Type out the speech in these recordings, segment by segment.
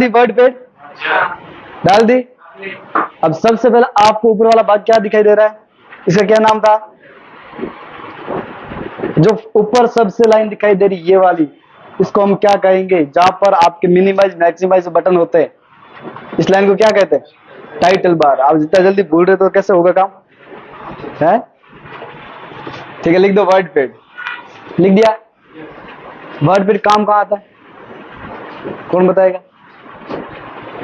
The word paid? डाल दी। अब सबसे पहले आपको ऊपर वाला भाग क्या दिखाई दे रहा है? इसका क्या नाम था? जो ऊपर सबसे लाइन दिखाई दे रही ये वाली, इसको हम क्या कहेंगे? जहां पर आपके मिनिमाइज मैक्सिमाइज बटन होते हैं, इस लाइन को क्या कहते हैं? Title bar. आप जितना जल्दी भूल रहे तो कैसे होगा काम है? ठीक है, लिख दो वर्ड पेड। लिख दिया। वर्ड पेड काम कहां आता है? कौन बताएगा?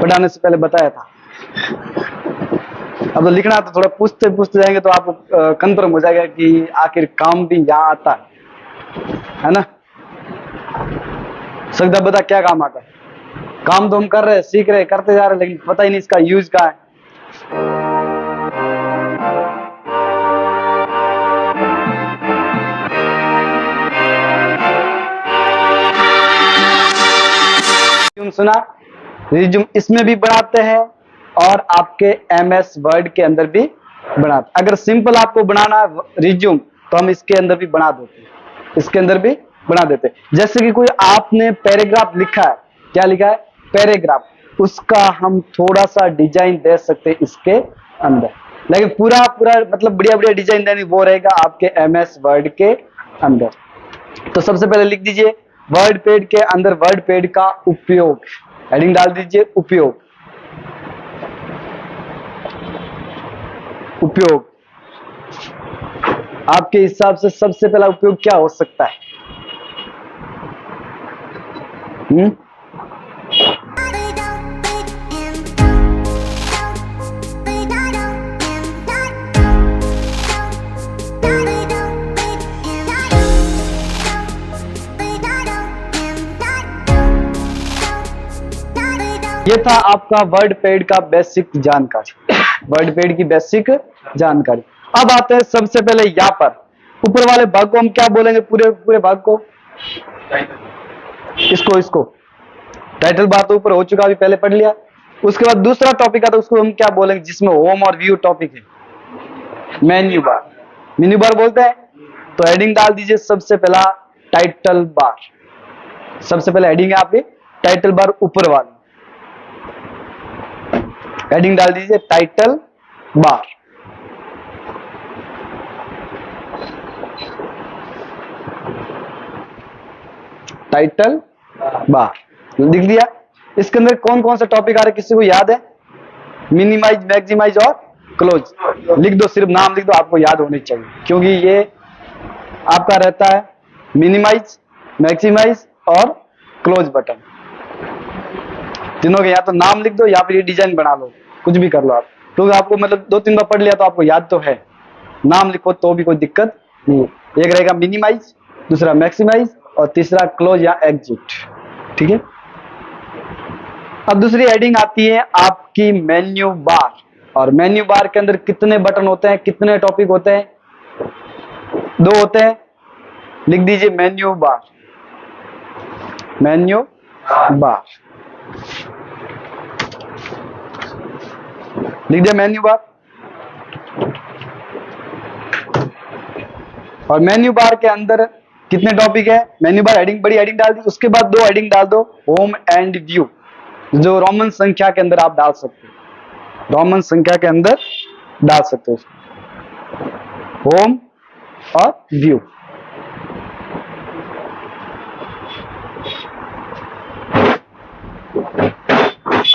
पढ़ाने से पहले बताया था। अब तो लिखना तो थोड़ा पूछते पूछते जाएंगे तो आपको कंफर्म हो जाएगा कि आखिर काम भी यहाँ आता है ना। सकदा बता क्या काम आता है? काम तो हम कर रहे हैं, सीख रहे हैं, करते जा रहे हैं, लेकिन पता ही नहीं इसका यूज क्या है। सुना? रिज्यूम इसमें भी बनाते हैं और आपके एमएस वर्ड के अंदर भी बनाते। अगर सिंपल आपको बनाना है रिज्यूम तो हम इसके अंदर भी बना देते हैं, इसके अंदर भी बना देते हैं। जैसे कि कोई आपने पैराग्राफ लिखा है, क्या लिखा है? पैराग्राफ, उसका हम थोड़ा सा डिजाइन दे सकते हैं इसके अंदर, लेकिन पूरा मतलब बढ़िया बढ़िया डिजाइन देनी वो रहेगा आपके एमएस वर्ड के अंदर। तो सबसे पहले लिख दीजिए वर्ड पेड के अंदर वर्ड पेड का उपयोग, हेडिंग डाल दीजिए उपयोग। उपयोग आपके हिसाब से सबसे पहला उपयोग क्या हो सकता है? ये था आपका वर्ड पेड का बेसिक जानकारी, वर्ड पेड की बेसिक जानकारी। अब आते हैं सबसे पहले यहां पर ऊपर वाले भाग को हम क्या बोलेंगे? पूरे भाग को, इसको टाइटल बार तो ऊपर हो चुका, अभी पहले पढ़ लिया। उसके बाद दूसरा टॉपिक आता है, उसको हम क्या बोलेंगे? जिसमें होम और व्यू टॉपिक है, मेन्यू बार। मेन्यू बार बोलते हैं तो हेडिंग डाल दीजिए सबसे पहला टाइटल बार। सबसे पहले हेडिंग है आपकी टाइटल बार, ऊपर वाली हेडिंग डाल दीजिए टाइटल बार। टाइटल बार लिख दिया। इसके अंदर कौन कौन से टॉपिक आ रहे किसी को याद है? मिनिमाइज, मैक्सिमाइज और क्लोज। लिख दो, सिर्फ नाम लिख दो, आपको याद होनी चाहिए, क्योंकि ये आपका रहता है मिनिमाइज, मैक्सिमाइज और क्लोज बटन। तीनों के या तो नाम लिख दो या फिर ये डिजाइन बना लो, कुछ भी कर लो आप, क्योंकि आपको मतलब 2-3 बार पढ़ लिया तो आपको याद तो है। नाम लिखो तो भी कोई दिक्कत नहीं। एक रहेगा मिनिमाइज, दूसरा मैक्सिमाइज और तीसरा क्लोज या एग्जिट। ठीक है। अब दूसरी हेडिंग आती है आपकी मेन्यू बार। और मेन्यू बार के अंदर कितने बटन होते हैं, कितने टॉपिक होते हैं? 2 होते हैं। लिख दीजिए मेन्यू बार। मेन्यू बार लिख दिया मेन्यू बार। और मेन्यू बार के अंदर कितने टॉपिक है? मेन्यू बार हेडिंग, बड़ी हेडिंग डाल दी, उसके बाद 2 हेडिंग डाल दो, होम एंड व्यू, जो रोमन संख्या के अंदर आप डाल सकते हो, रोमन संख्या के अंदर डाल सकते हो, होम और व्यू।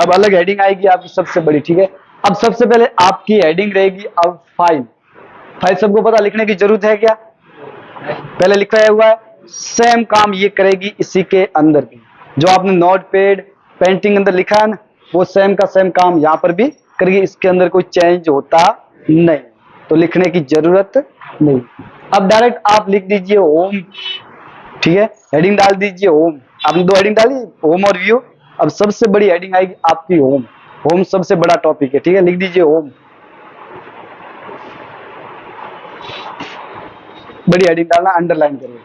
अब अलग हेडिंग आएगी आपकी सबसे बड़ी। ठीक है। अब सबसे पहले आपकी हेडिंग रहेगी अब फाइल। फाइल सबको पता, लिखने की जरूरत है क्या? पहले लिखा हुआ है। सेम काम ये करेगी इसी के अंदर भी, जो आपने नोटपैड, पेंटिंग अंदर लिखा है ना, वो सेम का सेम काम यहाँ पर भी करेगी। इसके अंदर कोई चेंज होता नहीं, तो लिखने की जरूरत नहीं। अब डायरेक्ट आप लिख दीजिए होम। ठीक है। हेडिंग डाल दीजिए होम। आपने 2 हेडिंग डाली, होम और व्यू। अब सबसे बड़ी हेडिंग आएगी आपकी होम। होम सबसे बड़ा टॉपिक है। ठीक है। लिख दीजिए होम। बड़ी हेडिंग डालना, अंडरलाइन करिए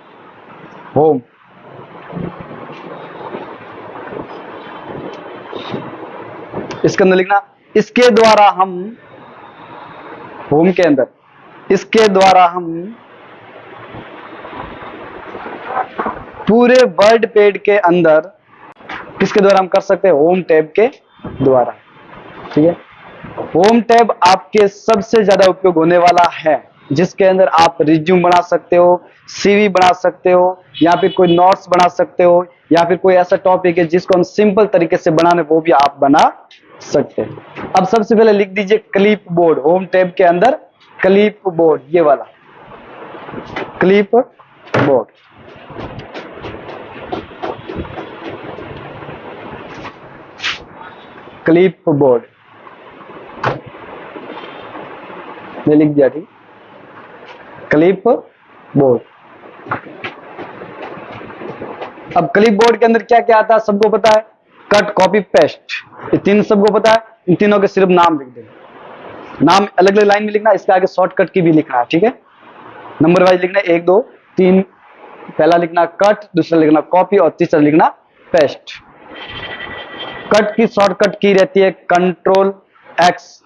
होम। इसके अंदर लिखना, इसके द्वारा हम, होम के अंदर, इसके द्वारा हम पूरे वर्ड पेड के अंदर किसके द्वारा हम कर सकते हैं? होम टैब के द्वारा। ठीक है, होम टैब आपके सबसे ज्यादा उपयोग होने वाला है, जिसके अंदर आप रिज्यूम बना सकते हो, सीवी बना सकते हो, या फिर कोई नोट्स बना सकते हो, या फिर कोई ऐसा टॉपिक है जिसको हम सिंपल तरीके से बनाने, वो भी आप बना सकते हैं। अब सबसे पहले लिख दीजिए क्लिप बोर्ड। होम टैब के अंदर क्लिप बोर्ड, ये वाला क्लिप बोर्ड। क्लिप बोर्ड ये लिख दिया, ठीक। Clip board. अब क्लिप बोर्ड के अंदर क्या क्या आता है सबको पता है? कट, कॉपी, पेस्ट, ये तीन सबको पता है। इन तीनों के सिर्फ नाम लिख देना, नाम अलग अलग लाइन में लिखना, इसके आगे शॉर्टकट की भी लिखना है, ठीक है। नंबर वाइज लिखना, 1 2 3। पहला लिखना कट, दूसरा लिखना कॉपी, और तीसरा लिखना पेस्ट। कट की शॉर्टकट की रहती है कंट्रोल एक्स,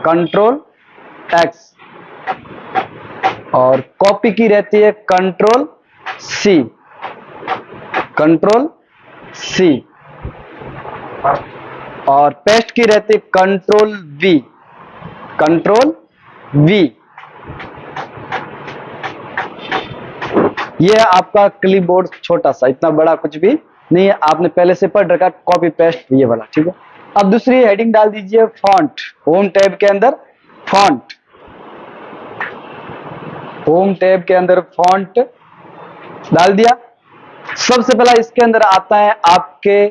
कंट्रोल एक्स, और कॉपी की रहती है कंट्रोल सी, कंट्रोल सी, और पेस्ट की रहती है कंट्रोल वी, कंट्रोल वी। ये है आपका क्लिप बोर्ड, छोटा सा, इतना बड़ा कुछ भी नहीं है, आपने पहले से पढ़ रखा कॉपी पेस्ट ये वाला, ठीक है। अब दूसरी हेडिंग डाल दीजिए फॉन्ट। होम टैब के अंदर फॉन्ट, होम टैब के अंदर फॉन्ट डाल दिया। सबसे पहला इसके अंदर आता है आपके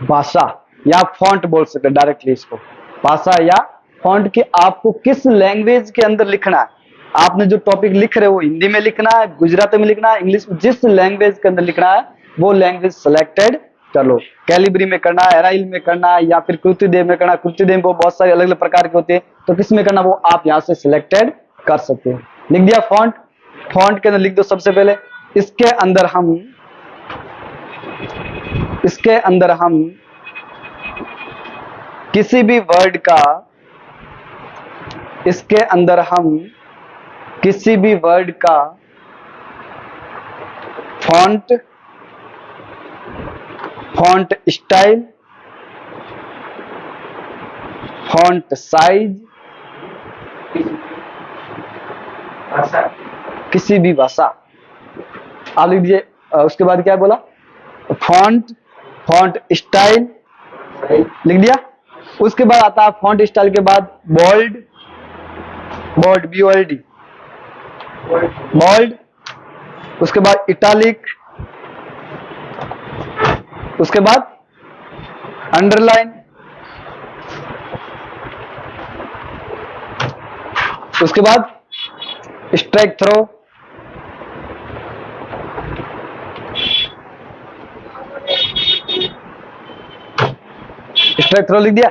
भाषा, या फॉन्ट बोल सकते हैं डायरेक्टली इसको, भाषा या फॉन्ट की आपको किस लैंग्वेज के अंदर लिखना है। आपने जो टॉपिक लिख रहे हो वो हिंदी में लिखना है, गुजराती में लिखना है, इंग्लिश में, जिस लैंग्वेज के अंदर लिखना है वो लैंग्वेज सेलेक्टेड कर लो। कैलिब्री में करना है, एराइल में करना है, या फिर कृतिदेव में करना है। कृतिदेव को बहुत सारे अलग अलग प्रकार के होते हैं, तो किस में करना वो आप यहाँ से सिलेक्टेड कर सकते हैं। लिख दिया फॉन्ट। फॉन्ट के अंदर लिख दो सबसे पहले, इसके अंदर हम किसी भी वर्ड का, इसके अंदर हम किसी भी वर्ड का font, font style, font size, किसी भी भाषा आप लिख दीजिए। उसके बाद क्या बोला? फॉन्ट, फॉन्ट स्टाइल लिख दिया। उसके बाद आता है फॉन्ट स्टाइल के बाद बोल्ड, बोल्ड BOLD, बोल्ड। उसके बाद इटालिक, उसके बाद अंडरलाइन, उसके बाद स्ट्राइक थ्रो, स्ट्राइक थ्रो लिख दिया।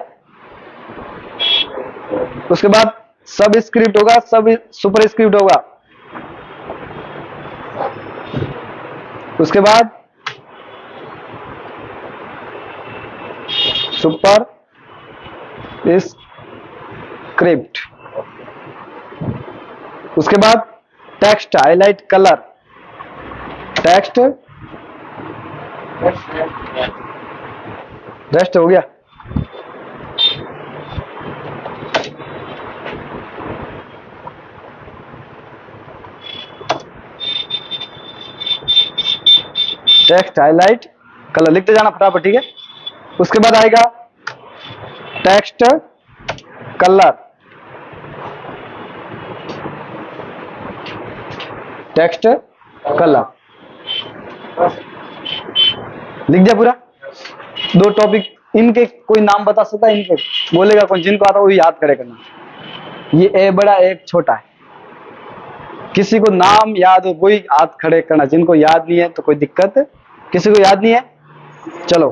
उसके बाद सब स्क्रिप्ट होगा, सब सुपर स्क्रिप्ट होगा। उसके बाद सुपर स्क्रिप्ट, उसके बाद text highlight colour, text rest हो गया। टेक्स्ट हाईलाइट कलर लिखते जाना फटाफट, ठीक है। उसके बाद आएगा टेक्स्ट कलर, टेक्स्ट कलर लिख दिया पूरा। 2 टॉपिक, इनके कोई नाम बता सकता है? इनके बोलेगा कौन? जिनको आता है वही याद करे करना। ये ए बड़ा एक छोटा है, किसी को नाम याद हो वही हाथ खड़े करना, जिनको याद नहीं है तो कोई दिक्कत है। किसी को याद नहीं है? चलो,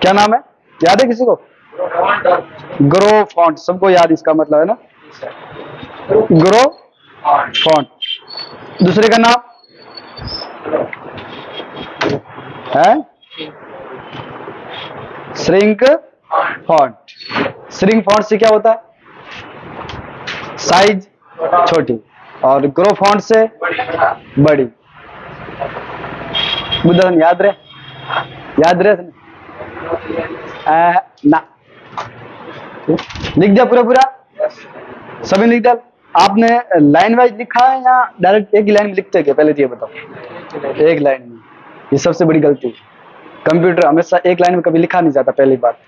क्या नाम है? याद है किसी को? ग्रो फॉन्ट, सबको याद इसका मतलब है ना, ग्रो फॉन्ट। दूसरे का नाम है श्रिंक फॉन्ट। श्रिंक फॉन्ट से क्या होता है? साइज छोटी, और ग्रो फॉन्ट से बड़ी। बुद्धन याद रहे। याद रहे ना, लिख दिया पूरा पूरा, सभी लिख दिया। आपने लाइन वाइज लिखा है या डायरेक्ट एक ही लाइन में लिखते क्या, पहले तो ये बताओ। एक लाइन में, ये सबसे बड़ी गलती। कंप्यूटर हमेशा एक लाइन में कभी लिखा नहीं जाता। पहली बात,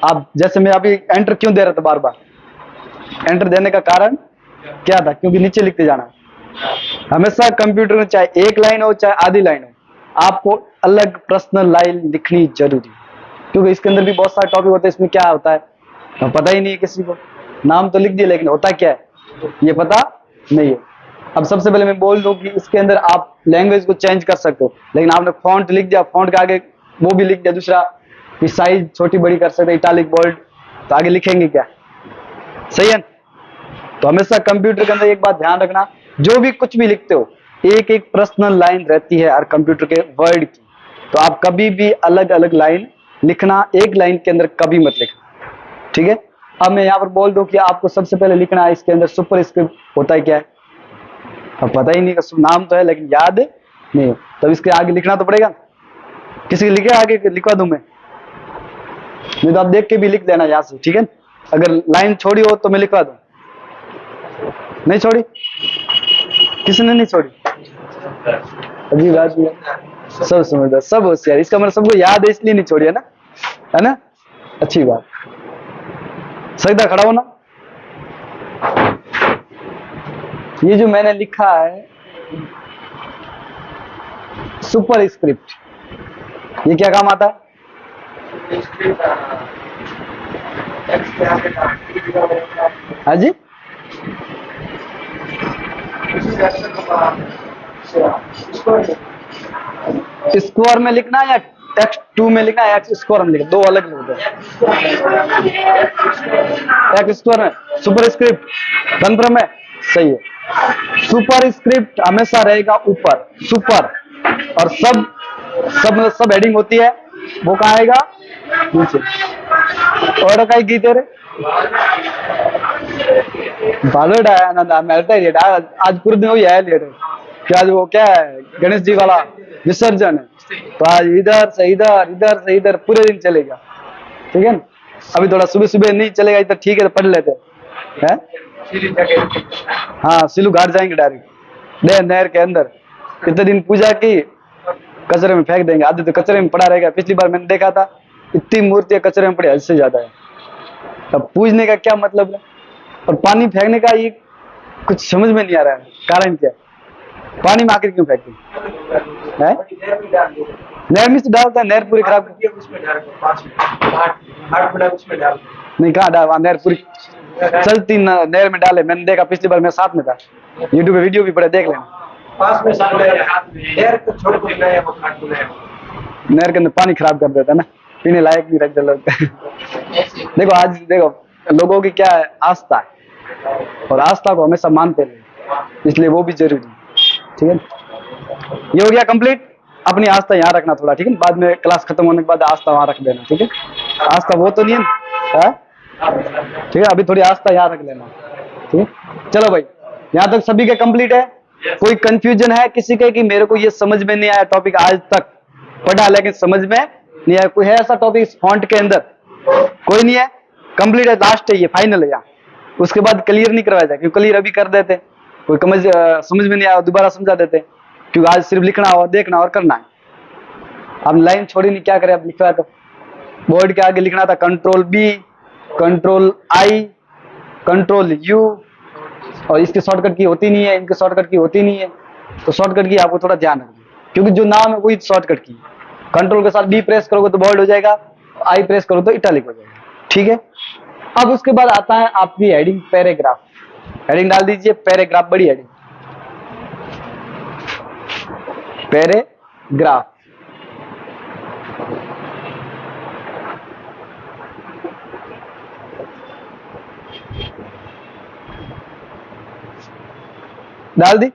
आप जैसे मैं अभी एंटर क्यों दे रहा था बार बार, एंटर देने का कारण क्या था, क्योंकि नीचे लिखते जाना। हमेशा कंप्यूटर में चाहे एक लाइन हो चाहे आधी लाइन हो, आपको अलग पर्सनल लाइन लिखनी जरूरी है, क्योंकि इसके अंदर भी बहुत सारे टॉपिक होते हैं। इसमें क्या होता है तो पता ही नहीं है किसी को, नाम तो लिख दिया लेकिन होता क्या है ये पता नहीं है। अब सबसे पहले मैं बोल दूं कि इसके अंदर आप लैंग्वेज को चेंज कर सकते हो, लेकिन आपने फॉन्ट लिख दिया, फॉन्ट के आगे वो भी लिख दिया दूसरा, कि साइज छोटी बड़ी कर सकते, इटालिक बोल्ड, तो आगे लिखेंगे क्या, सही है। तो हमेशा कंप्यूटर के अंदर एक बात ध्यान रखना, जो भी कुछ भी लिखते हो एक एक पर्सनल लाइन रहती है हर कंप्यूटर के वर्ड की, तो आप कभी भी अलग अलग लाइन लिखना, एक लाइन के अंदर कभी मत लिखना, ठीक है। अब मैं यहाँ पर बोल दूं कि आपको सबसे पहले लिखना है इसके अंदर सुपर स्क्रिप्ट होता है क्या है, अब पता ही नहीं, नाम तो है लेकिन याद नहीं, तब इसके आगे लिखना तो पड़ेगा। किसी लिखे आगे लिखवा दूं मैं, नहीं तो आप देख के भी लिख देना यहाँ से, ठीक है। अगर लाइन छोड़ी हो तो मैं लिखवा दूं, नहीं छोड़ी, किसने नहीं छोड़ी, अभी बात नहीं, सब समझदार सब होशियार, इसका मतलब सबको याद है इसलिए नहीं छोड़ी, है ना, अच्छी बात। सजदा खड़ा हो ना। ये जो मैंने लिखा है सुपर स्क्रिप्ट, ये क्या काम आता है, हाँ जी, स्क्वायर में लिखना या x2 में लिखना है, एक्स स्क्वायर में लिखना, दो अलग होते हैं। एक्स स्क्वायर में सुपर स्क्रिप्ट कन्फर्म है, सही है। सुपर स्क्रिप्ट हमेशा रहेगा ऊपर, सुपर, और सब हेडिंग होती है वो कहाँ आएगा, नीचे। और कहीं की तेरे बालोड आया ना, मिलता ही लेट आज पूरे दिन वही आया लेट, क्या आज वो क्या है गणेश जी वाला विसर्जन है, तो आज इधर से इधर, इधर से इधर पूरे दिन चलेगा, ठीक है ना। अभी थोड़ा सुबह सुबह नहीं चलेगा इधर, ठीक है, तो पढ़ लेते हैं। हाँ, सिलू घाट जाएंगे डायरेक्ट, नहर के अंदर। इतने दिन पूजा की, कचरे में फेंक देंगे, आधे तो कचरे में पड़ा रहेगा। पिछली बार मैंने देखा था इतनी मूर्तियां कचरे में पड़ी, हद से ज्यादा है। अब पूजने का क्या मतलब है, और पानी फेंकने का ये कुछ समझ में नहीं आ रहा है, कारण क्या है, पानी में आकर क्यों फेंकते हैं, नहर में से डालता है, नहर पूरी खराब नहीं, कहाँ डाल, नहर पूरी चलती नहर में डाले, मैंने देखा पिछली बार मैं साथ में था, यूट्यूब पे वीडियो भी पड़े, देख लेना। नहर के अंदर पानी खराब कर देता है ना, पीने लायक नहीं रख देते। देखो आज देखो लोगों की क्या है, आस्था है, और आस्था को हमेशा मानते रहे, इसलिए वो भी जरूरी है, ठीक है। ये हो गया कंप्लीट। अपनी आस्था यहाँ रखना थोड़ा, ठीक है, बाद में क्लास खत्म होने के बाद आस्था वहां रख देना, ठीक है। आस्था वो तो नहीं है, ठीक है, अभी थोड़ी आस्था यहाँ रख लेना, ठीक है। चलो भाई, यहाँ तक सभी के कंप्लीट है। कोई कंफ्यूजन है किसी के कि मेरे को ये समझ में नहीं आया टॉपिक, आज तक पढ़ा लेकिन समझ में नहीं आया, कोई है ऐसा टॉपिक इस फॉन्ट के अंदर, कोई नहीं है, कंप्लीट है, लास्ट है, ये फाइनल है यहाँ, उसके बाद क्लियर नहीं करवाया जाए, क्योंकि क्लियर अभी कर देते, कोई समझ में नहीं आया दोबारा समझा देते, क्योंकि आज सिर्फ लिखना और देखना और करना है। अब लाइन छोड़ी नहीं, क्या करें, अब लिखवा तो बोर्ड के आगे लिखना था कंट्रोल-B, कंट्रोल-I, कंट्रोल-U, और इसकी शॉर्टकट की होती नहीं है, इनकी शॉर्टकट की होती नहीं है, तो शॉर्टकट की आपको थोड़ा ध्यान रखना, क्योंकि जो नाम है वही शॉर्टकट की। कंट्रोल के साथ B प्रेस करोगे तो बोल्ड हो जाएगा, I प्रेस करो तो इटैलिक हो जाएगा, ठीक है। अब उसके बाद आता है आपकी हेडिंग पैराग्राफ, हेडिंग डाल दीजिए पैराग्राफ, बड़ी हेडिंग पैराग्राफ। डाल दी।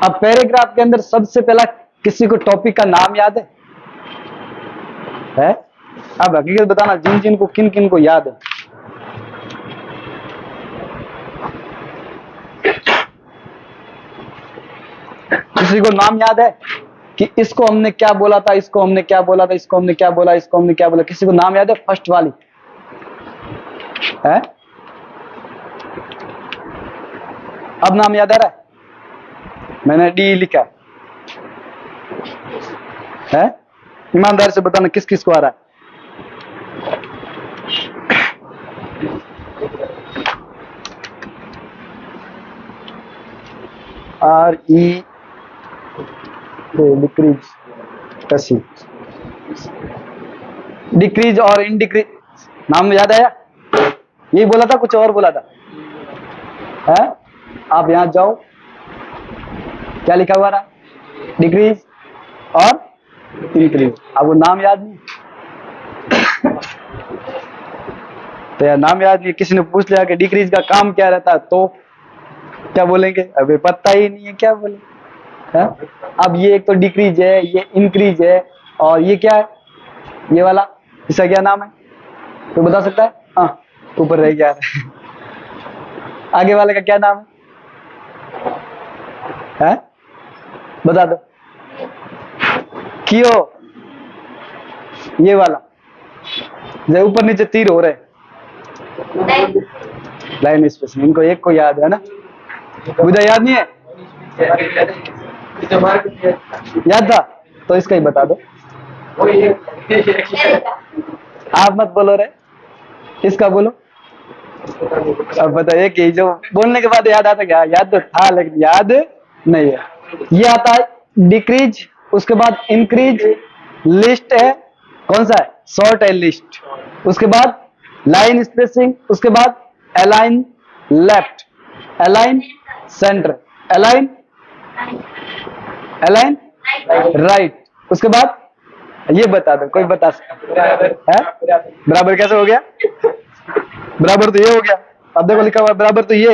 अब पैराग्राफ के अंदर सबसे पहला किसी को टॉपिक का नाम याद है? अब हकीकत बताना, जिन जिन को किन किन को याद है। किसी को नाम याद है? कि इसको हमने क्या बोला था, इसको हमने क्या बोला था, इसको हमने क्या बोला, इसको हमने क्या बोला। किसी को नाम याद है फर्स्ट वाली है? अब नाम याद आ रहा है? मैंने डी लिखा है? ईमानदारी से बताना किस किस को आ रहा है? आर ई डिक्रीज, डिक्रीज और इनडिक्रीज। नाम याद आया? यही बोला था, कुछ और बोला था है? आप यहां जाओ, क्या लिखा हुआ रहा? डिक्रीज और इंक्रीज। आपको नाम याद नहीं? तो यार नाम याद नहीं, किसी ने पूछ लिया कि डिक्रीज का काम क्या रहता है, तो क्या बोलेंगे? अबे पता ही नहीं है, क्या बोले है? अब ये एक तो डिक्रीज है, ये इंक्रीज है, और ये क्या है? ये वाला, इसका क्या नाम है? तो बता सकता है? हाँ, ऊपर रह गया। आगे वाले का क्या नाम है? बता दो। क्यों? ये वाला जो ऊपर नीचे तीर हो रहे, लाइन स्पेसिंग। इनको एक को याद है ना? मुझे याद नहीं है? याद था तो इसका ही बता दो। आप मत बोलो रे, इसका बोलो। अब बताइए कि जो बोलने के बाद याद आता क्या? याद तो था लेकिन याद नहीं है। ये आता है डिक्रीज, उसके बाद इंक्रीज, लिस्ट है, कौन सा है? शॉर्ट है लिस्ट। उसके बाद लाइन स्पेसिंग, उसके बाद align left, align centre, align align right. उसके बाद ये बता दो, कोई बता सकता है? बराबर कैसे हो गया? बराबर तो ये हो गया। अब देखो लिखा हुआ बराबर तो ये।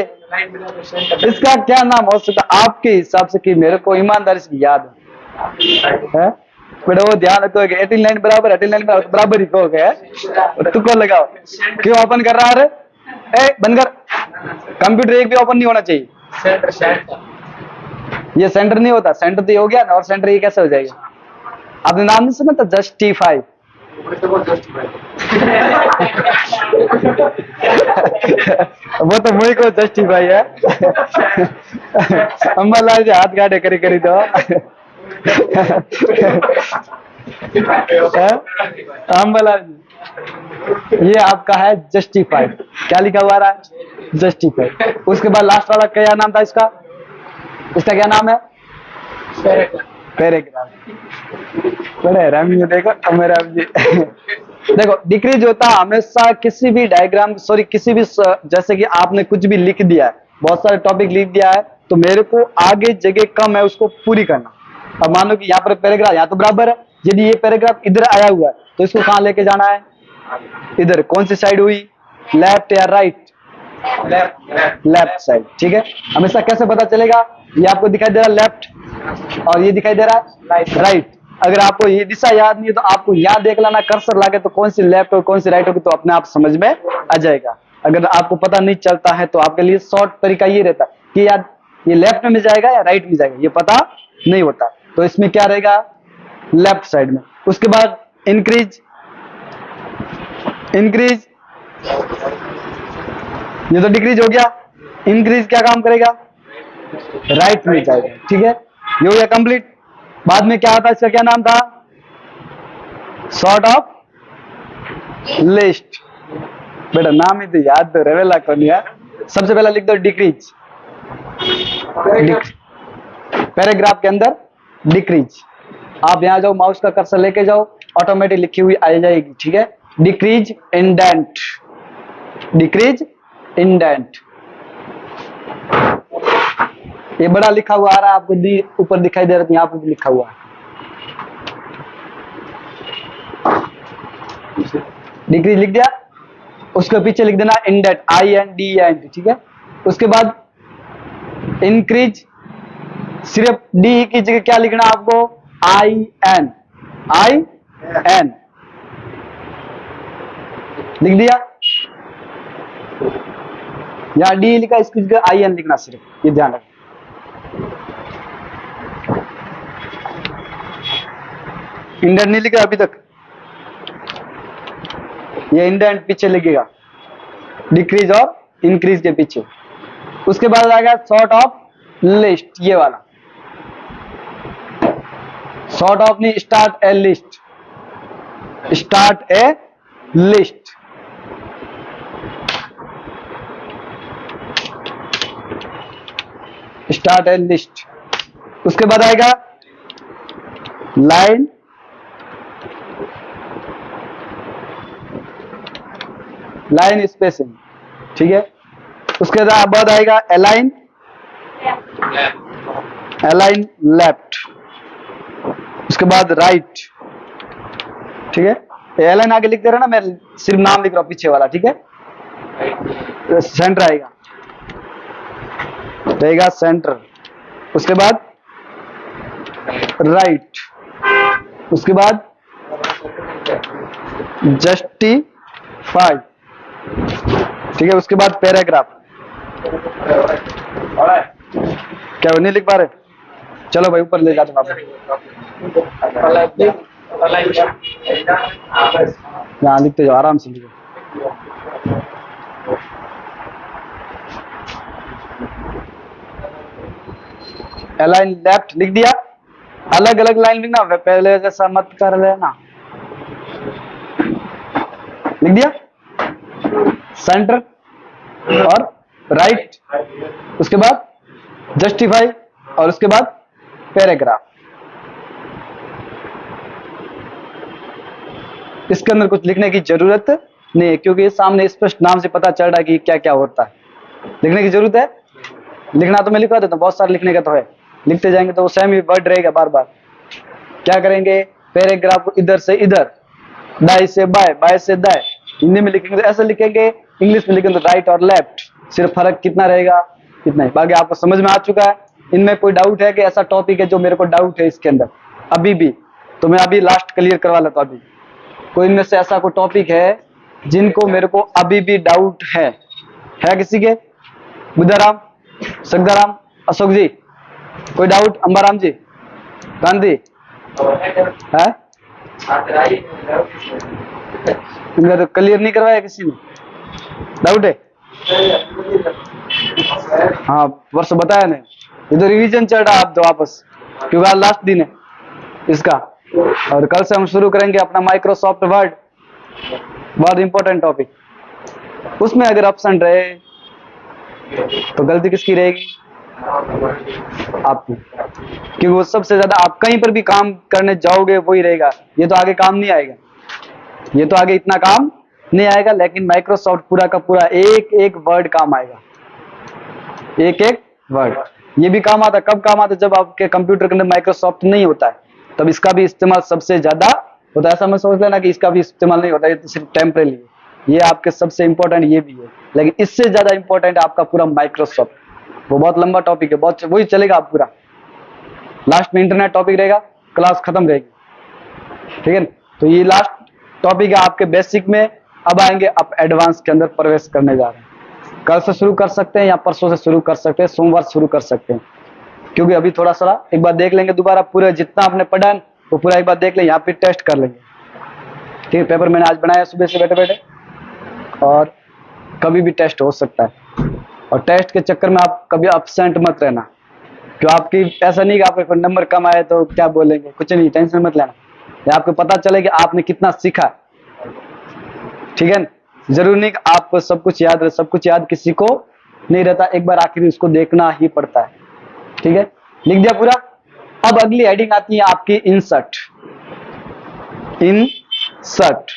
इसका क्या नाम हो सकता आपके हिसाब से कि मेरे को ईमानदारी से याद है? बेटा वो ध्यान रखो कि 18 लाइन बराबर, 18 लाइन बराबर ही कहोगे। तू को लगाओ, क्यों ओपन कर रहा है? ए बंद कर, कंप्यूटर एक भी ओपन नहीं होना चाहिए। ये सेंटर नहीं होता, सेंटर तो ये हो गया ना, और सेंटर ये कैसे हो जाएगा? आपने नाम नहीं सुना था? जस्टिफाई। वो तो मुझे को जस्टिफाई है। अम्मा लाल जी हाथ गाड़े करी करी तो अम्मा लाल जी, ये आपका है जस्टिफाई। क्या लिखा हुआ रहा है? जस्टिफाई। उसके बाद लास्ट वाला क्या नाम था इसका? इसका क्या नाम है? पैराग्राफ। बड़े रामी देखो मेरा जी। देखो डिक्रीज होता है हमेशा किसी भी डायग्राम, सॉरी किसी भी, जैसे कि आपने कुछ भी लिख दिया है, बहुत सारे टॉपिक लिख दिया है, तो मेरे को आगे जगह कम है उसको पूरी करना। अब मानो कि यहाँ पर पैराग्राफ, यहाँ तो बराबर है, यदि ये पैराग्राफ इधर आया हुआ है तो इसको कहाँ लेके जाना है? इधर। कौन सी साइड हुई? लेफ्ट या राइट? Left side. ठीक है। हमेशा कैसे पता चलेगा? ये आपको दिखाई दे रहा है लेफ्ट, और ये दिखाई दे रहा है राइट। अगर आपको ये दिशा याद नहीं है तो आपको यहाँ देख लेना कर्सर लाके, तो कौन सी लेफ्ट और कौन सी राइट होगी तो अपने आप समझ में आ जाएगा। अगर आपको पता नहीं चलता है तो आपके लिए शॉर्ट तरीका ये रहता है कि यार ये लेफ्ट में जाएगा या राइट में जाएगा, ये पता नहीं होता। तो इसमें क्या रहेगा? लेफ्ट साइड में। उसके बाद इंक्रीज, इंक्रीज, ये तो डिक्रीज हो गया। इंक्रीज क्या काम करेगा? राइट में जाएगा। ठीक है, ये हो गया कंप्लीट। बाद में क्या आता है? इसका क्या नाम था? Sort of list. बेटा नाम ही तो याद तो रेवेला को नहीं है। सबसे पहले लिख दो डिक्रीज, पैराग्राफ के अंदर डिक्रीज। आप यहां जाओ, माउस का कर्सर लेके जाओ, ऑटोमेटिक लिखी हुई आ जाएगी। ठीक है। डिक्रीज इंडेंट, डिक्रीज इंडेंट, ये बड़ा लिखा हुआ आ रहा है आपको, ऊपर दिखाई दे रहा है, यहाँ पर भी लिखा हुआ है। डिक्रीज लिख दिया, उसके पीछे लिख देना इंडेंट, INDENT। ठीक है। उसके बाद इंक्रीज, सिर्फ डी की जगह क्या लिखना आपको? IN, IN लिख दिया। यहाँ डी लिखा, इसकी जगह IN लिखना, सिर्फ ये ध्यान रखना। इंडेंट नहीं लिखा अभी तक, ये इंडेंट पीछे लिखेगा, डिक्रीज और इंक्रीज के पीछे। उसके बाद आएगा सॉर्ट ऑफ लिस्ट, ये वाला सॉर्ट ऑफ नहीं, स्टार्ट ए लिस्ट, स्टार्ट ए लिस्ट। स्टार्ट ए लिस्ट। उसके बाद आएगा लाइन लाइन स्पेसिंग, ठीक है। उसके बाद आएगा अलाइन अलाइन लेफ्ट। उसके बाद राइट, ठीक है। अलाइन आगे लिख दे रहा ना, मैं सिर्फ नाम लिख रहा हूं पीछे वाला, ठीक है। सेंटर आएगा रहेगा सेंटर। उसके बाद राइट। उसके बाद जस्टिफाई, ठीक है। उसके बाद पैराग्राफ। क्या वो नहीं लिख पा रहे? चलो भाई ऊपर ले जाते हैं, यहाँ लिखते जाओ, आराम से लिखो। अलाइन लेफ्ट लिख दिया, अलग अलग लाइन लिखना, पहले जैसा मत कर लेना। लिख दिया सेंटर और राइट। उसके बाद जस्टिफाई और उसके बाद पैराग्राफ। इसके अंदर कुछ लिखने की जरूरत नहीं है, क्योंकि सामने स्पष्ट नाम से पता चल रहा है कि क्या क्या होता है। लिखने की जरूरत है? लिखना तो मैं लिखवा देता हूँ, बहुत सारे लिखने का तो है, लिखते जाएंगे तो वो सेम ही वर्ड रहेगा बार बार। क्या करेंगे, पैराग्राफ को इधर से इधर, दाएं से बाएं, बाएं से दाएं। हिंदी में लिखेंगे तो ऐसा लिखेंगे, इंग्लिश में लिखेंगे तो राइट और लेफ्ट। सिर्फ फर्क कितना रहेगा, कितना ही। बाकी आपको समझ में आ चुका है। इनमें कोई डाउट है कि ऐसा टॉपिक है जो मेरे को डाउट है इसके अंदर अभी भी, तो मैं अभी लास्ट क्लियर करवा लेता हूं। अभी कोई इनमें से ऐसा कोई टॉपिक है जिनको मेरे को अभी भी डाउट है किसी के? बुद्धाराम, सगदाराम, अशोक जी, कोई डाउट? अंबाराम जी, गांधी है? इनका तो क्लियर नहीं करवाया किसी ने, डाउट है? हाँ वर्ष बताया नहीं, ये तो रिवीजन चल रहा है आप तो वापस, क्योंकि आज लास्ट दिन है इसका। और कल से हम शुरू करेंगे अपना माइक्रोसॉफ्ट वर्ड, बहुत इंपॉर्टेंट टॉपिक। उसमें अगर ऑप्शन रहे तो गलती किसकी रहेगी? आपकी, क्योंकि वो सबसे ज्यादा आप कहीं पर भी काम करने जाओगे वही रहेगा। ये तो आगे काम नहीं आएगा, ये तो आगे इतना काम नहीं आएगा, लेकिन माइक्रोसॉफ्ट पूरा का पूरा एक एक वर्ड काम आएगा, एक एक वर्ड। ये भी काम आता, कब काम आता? जब आपके कंप्यूटर के अंदर माइक्रोसॉफ्ट नहीं होता है, तब इसका भी इस्तेमाल सबसे ज्यादा होता है। ऐसा मैं सोच लेना कि इसका भी इस्तेमाल नहीं होता, ये तो सिर्फ टेम्परेरी है। ये आपके सबसे इंपॉर्टेंट ये भी है, लेकिन इससे ज्यादा इंपॉर्टेंट है आपका पूरा माइक्रोसॉफ्ट। वो बहुत लंबा टॉपिक है, बहुत वही चलेगा आप पूरा। लास्ट में इंटरनेट टॉपिक रहेगा, क्लास खत्म रहेगी, ठीक है। तो ये लास्ट टॉपिक है आपके बेसिक में। अब आएंगे आप एडवांस के अंदर प्रवेश करने जा रहे हैं। कल से शुरू कर सकते हैं या परसों से शुरू कर सकते हैं, सोमवार शुरू कर सकते हैं, क्योंकि अभी थोड़ा सा एक बार देख लेंगे दोबारा पूरा जितना आपने पढ़ा है वो पूरा एक बार देख लें, यहाँ पे टेस्ट कर लेंगे, ठीक है। पेपर मैंने आज बनाया सुबह से बैठे बैठे, और कभी भी टेस्ट हो सकता है। और टेस्ट के चक्कर में आप कभी अपसेंट मत रहना, क्यों आपकी ऐसा नहीं कि आपके नंबर कम आए तो क्या बोलेंगे, कुछ नहीं, टेंशन मत लेना। या आपको पता चले कि आपने कितना सीखा, ठीक है। जरूरी नहीं कि आपको सब कुछ याद रहे, सब कुछ याद किसी को नहीं रहता, एक बार आखिर उसको देखना ही पड़ता है, ठीक है। लिख दिया पूरा। अब अगली हेडिंग आती है आपकी इंसर्ट। इंसर्ट।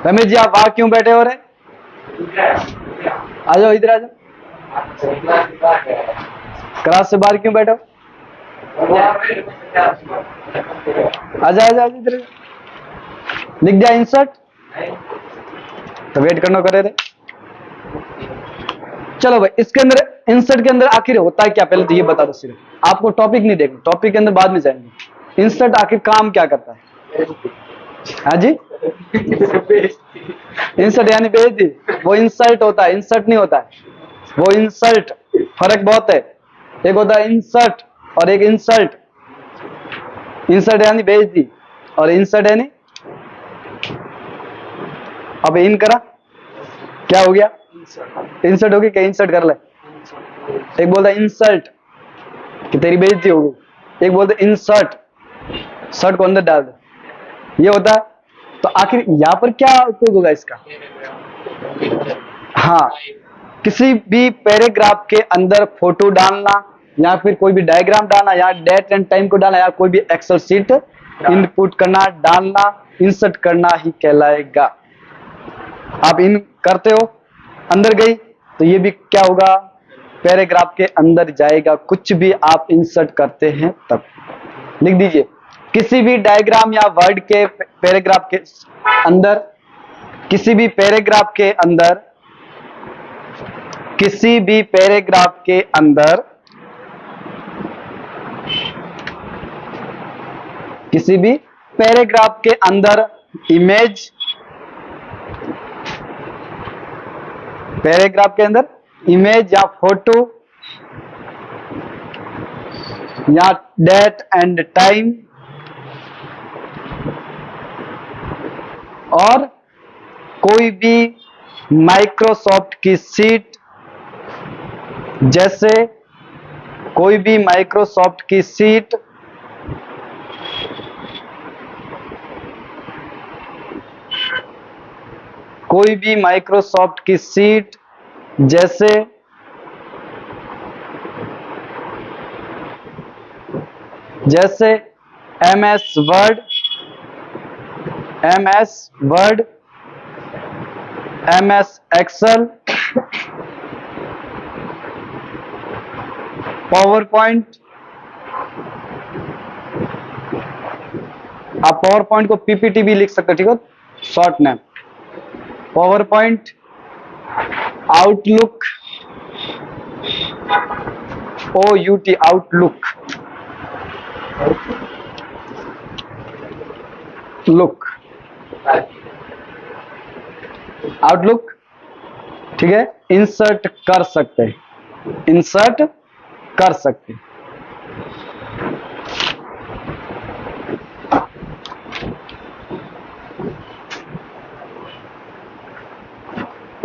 रमेश जी आप वहां क्यों बैठे हो रहे? आ जाओ इधर, आ जाओ। क्लास से बाहर क्यों बैठे हो? आजा आजा इधर। लिख दिया इंसर्ट, तो वेट करना करे थे। चलो भाई, इसके अंदर इंसर्ट के अंदर आखिर होता है क्या, पहले तो ये बता दो। सिर्फ आपको टॉपिक नहीं देखना, टॉपिक के अंदर बाद में जाएंगे। इंसर्ट आखिर काम क्या करता है? हाँ जी, इंसर्ट यानी बेइज्जती, वो इंसल्ट होता है, इंसर्ट नहीं होता है वो इंसल्ट। फर्क बहुत है, एक होता है इंसर्ट और एक इंसल्ट। इंसर्ट यानी भेज दी, और इंसर्ट यानी अब इन करा, क्या हो गया? इंसर्ट होगी क्या? इंसर्ट कर ले। एक बोलता इंसल्ट कि तेरी बेइज्जती होगी, एक बोलते इंसर्ट, शर्ट को अंदर डाल दे, ये होता है। तो आखिर यहां पर क्या उपयोग होगा इसका? हाँ, किसी भी पैराग्राफ के अंदर फोटो डालना या फिर कोई भी डायग्राम डालना या डेट एंड टाइम को डालना या कोई भी एक्सेल शीट इनपुट करना, डालना, इंसर्ट करना ही कहलाएगा। आप इन करते हो, अंदर गई तो ये भी क्या होगा? पैराग्राफ के अंदर जाएगा। कुछ भी आप इंसर्ट करते हैं तब लिख दीजिए, किसी भी डायग्राम या वर्ड के पैराग्राफ के अंदर, किसी भी पैराग्राफ के अंदर, किसी भी पैराग्राफ के अंदर, किसी भी पैराग्राफ के अंदर इमेज, पैराग्राफ के अंदर इमेज या फोटो या डेट एंड टाइम और कोई भी माइक्रोसॉफ्ट की शीट, जैसे कोई भी माइक्रोसॉफ्ट की शीट, कोई भी माइक्रोसॉफ्ट की शीट जैसे MS Word, MS Excel, PowerPoint. आप पावर पॉइंट को पीपीटी भी लिख सकते हो, ठीक है, short name PowerPoint, Outlook, OUT Outlook, Outlook, ठीक है, इंसर्ट कर सकते हैं, इंसर्ट कर सकते हैं।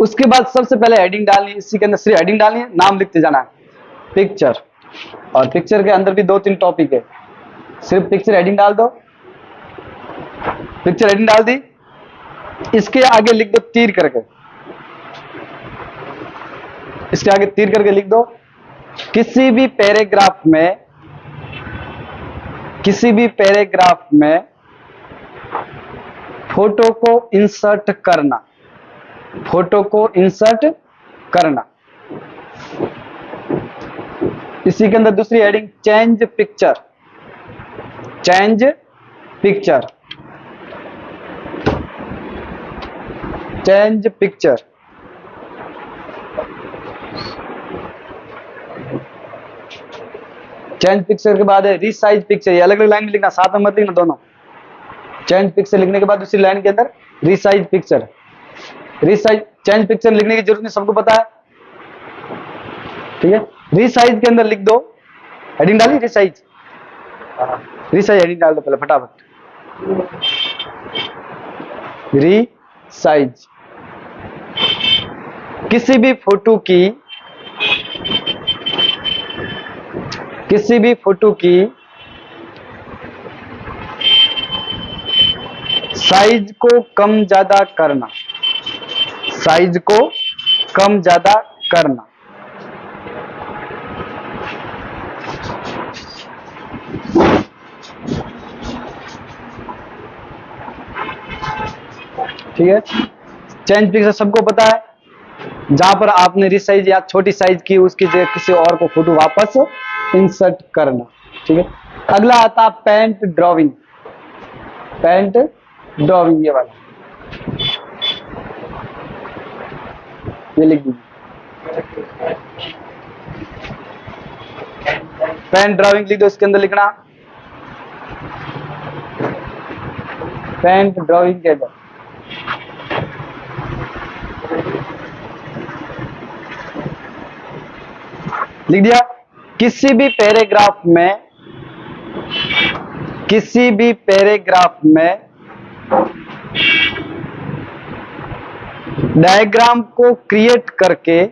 उसके बाद सबसे पहले हेडिंग डालनी, इसी के अंदर सिर्फ हेडिंग डालनी है, नाम लिखते जाना है, पिक्चर, और पिक्चर के अंदर भी 2-3 टॉपिक है, सिर्फ पिक्चर हेडिंग डाल दो, पिक्चर हेडिंग डाल दी, इसके आगे लिख दो तीर करके, इसके आगे तीर करके लिख दो, किसी भी पैराग्राफ में, किसी भी पैराग्राफ में फोटो को इंसर्ट करना, फोटो को इंसर्ट करना। इसी के अंदर दूसरी heading change picture, change picture, change picture. Change picture के बाद है रीसाइज पिक्चर, ये अलग अलग लाइन में लिखना, साथ में मत लिखना दोनों। चेंज पिक्चर लिखने के बाद दूसरी लाइन के अंदर resize picture, resize, change picture लिखने की जरूरत नहीं, सबको पता है, ठीक है। रीसाइज के अंदर लिख दो, हेडिंग डाली रीसाइज, रीसाइज हेडिंग डाल दो पहले फटाफट, रीसाइज। किसी भी फोटो की, किसी भी फोटो की साइज को कम ज्यादा करना, साइज को कम ज्यादा करना। ठीक है, चेंज पिक्चर सबको पता है, जहां पर आपने रिसाइज या छोटी साइज की उसकी जगह किसी और को फोटो वापस इंसर्ट करना। ठीक है, अगला आता पेंट ड्राइंग, पेंट ड्राइंग, ये वाला ये लिख दीजिए, पेन ड्राइंग लिख दो, इसके अंदर लिखना पेंट ड्राइंग के अंदर लिख दिया। किसी भी पैराग्राफ में, किसी भी पैराग्राफ में डायग्राम को क्रिएट करके,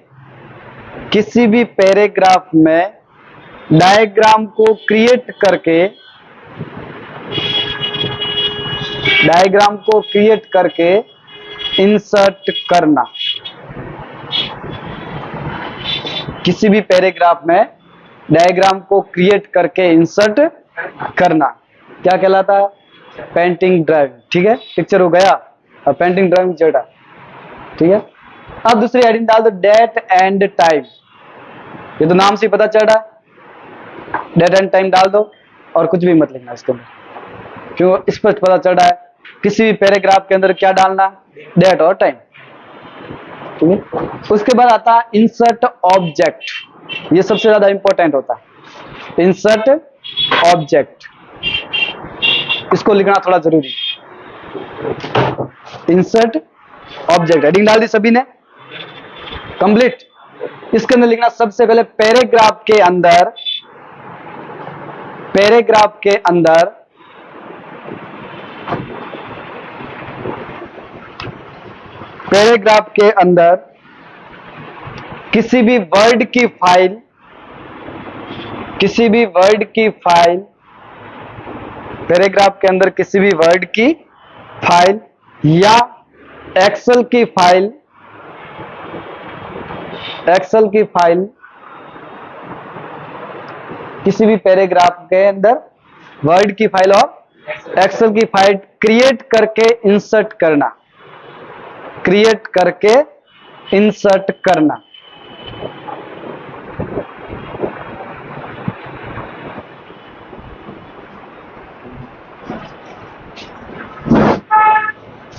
किसी भी पैराग्राफ में डायग्राम को क्रिएट करके, डायग्राम को क्रिएट करके इंसर्ट करना। किसी भी पैराग्राफ में डायग्राम को क्रिएट करके इंसर्ट करना क्या कहलाता है? Painting drawing. ठीक है, पिक्चर हो गया, अब पेंटिंग ड्राइंग चढ़ा। ठीक है, अब दूसरी हेडिंग डाल दो, डेट एंड टाइम। ये तो नाम से ही पता चल रहा है, डेट एंड टाइम डाल दो और कुछ भी मत लिखना इसके अंदर, क्यों स्पष्ट पता चल रहा है किसी भी पैराग्राफ के अंदर क्या डालना, डेट और टाइम। ठीक है, उसके बाद आता है इंसर्ट ऑब्जेक्ट। ये सबसे ज्यादा इंपॉर्टेंट होता है, इंसर्ट ऑब्जेक्ट। इसको लिखना थोड़ा जरूरी है। इंसर्ट ऑब्जेक्ट हेडिंग डाल दी सभी ने, कंप्लीट। इसके अंदर लिखना सबसे पहले पैराग्राफ के अंदर, पैराग्राफ के अंदर पैराग्राफ के अंदर किसी भी वर्ड की फाइल, किसी भी वर्ड की फाइल, पैराग्राफ के अंदर किसी भी वर्ड की फाइल या एक्सेल की फाइल, एक्सेल की फाइल, किसी भी पैराग्राफ के अंदर वर्ड की फाइल और एक्सेल की फाइल क्रिएट करके इंसर्ट करना, क्रिएट करके इंसर्ट करना।